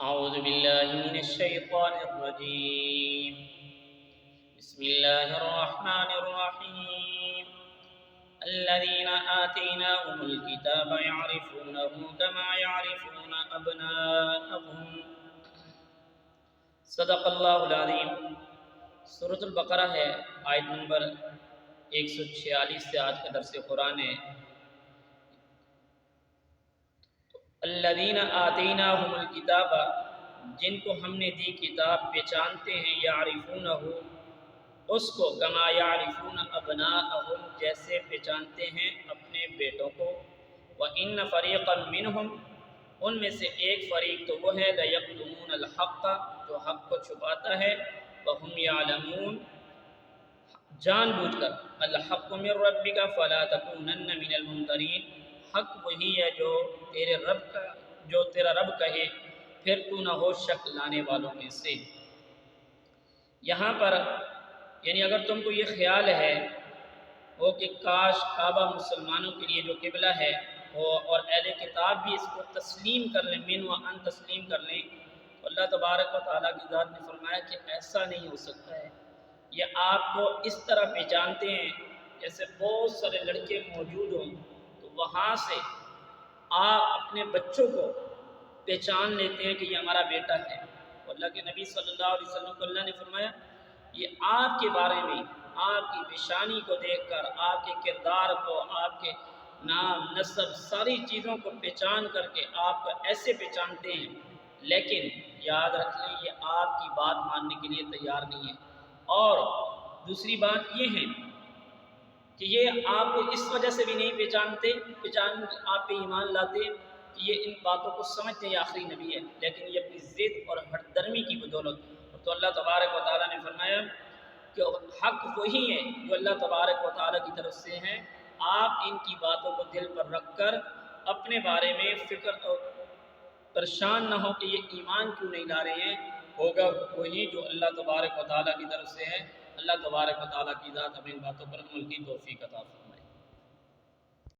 أعوذ بالله من الشيطان الرجيم. بسم الله الرحمن الرحيم. الذين آتيناهم الكتاب يعرفونه كما يعرفون أبناءهم. صدق اللہ العظیم. سورۃ البقرہ ہے، آیت نمبر 146 سے آج کا درس قرآن ہے. الذین آتیناہم الکتاب، جن کو ہم نے دی کتاب، پہچانتے ہیں یعرفونہ، اس کو، کما یعرفون ابناءہم، جیسے پہچانتے ہیں اپنے بیٹوں کو. وَإِنَّ فَرِيقًا مِّنْهُمْ، ان میں سے ایک فریق تو وہ ہے، لَيَكْتُمُونَ الْحَقَّ، جو حق کو چھپاتا ہے، وَهُمْ يَعْلَمُونَ، جان بوجھ کر. الحق من ربک فلا تکونن من الممترین، حق وہی ہے جو تیرا رب کہے، پھر تو نہ ہو شک لانے والوں میں سے. یہاں پر یعنی اگر تم کو یہ خیال ہے وہ کہ کاش کعبہ مسلمانوں کے لیے جو قبلہ ہے اور اہل کتاب بھی اس کو تسلیم کر لیں، من و ان تسلیم کر لیں، تو اللہ تبارک و تعالیٰ کی ذات نے فرمایا کہ ایسا نہیں ہو سکتا ہے. یہ آپ کو اس طرح پہچانتے ہیں جیسے بہت سارے لڑکے موجود ہوں تو وہاں سے آپ اپنے بچوں کو پہچان لیتے ہیں کہ یہ ہمارا بیٹا ہے. اللہ کے نبی صلی اللہ علیہ وسلم کو اللہ نے فرمایا یہ آپ کے بارے میں، آپ کی پیشانی کو دیکھ کر، آپ کے کردار کو، آپ کے نام نسب ساری چیزوں کو پہچان کر کے آپ کو ایسے پہچانتے ہیں، لیکن یاد رکھ لیں یہ آپ کی بات ماننے کے لیے تیار نہیں ہے. اور دوسری بات یہ ہے کہ یہ آپ کو اس وجہ سے بھی نہیں پہچان آپ پہ ایمان لاتے کہ یہ ان باتوں کو سمجھتے ہیں یہ آخری نبی ہے، لیکن یہ اپنی ضد اور ہٹ درمی کی بدولت. تو اللہ تبارک و تعالیٰ نے فرمایا کہ حق وہی ہے جو اللہ تبارک و تعالیٰ کی طرف سے ہیں. آپ ان کی باتوں کو دل پر رکھ کر اپنے بارے میں فکر اور پریشان نہ ہو کہ یہ ایمان کیوں نہیں لا رہے ہیں. ہوگا وہی جو اللہ تبارک و تعالیٰ کی طرف سے ہے. اللہ تبارک و تعالیٰ کی ذات ہمیں ان باتوں پر عمل کی توفیق عطا فرمائے.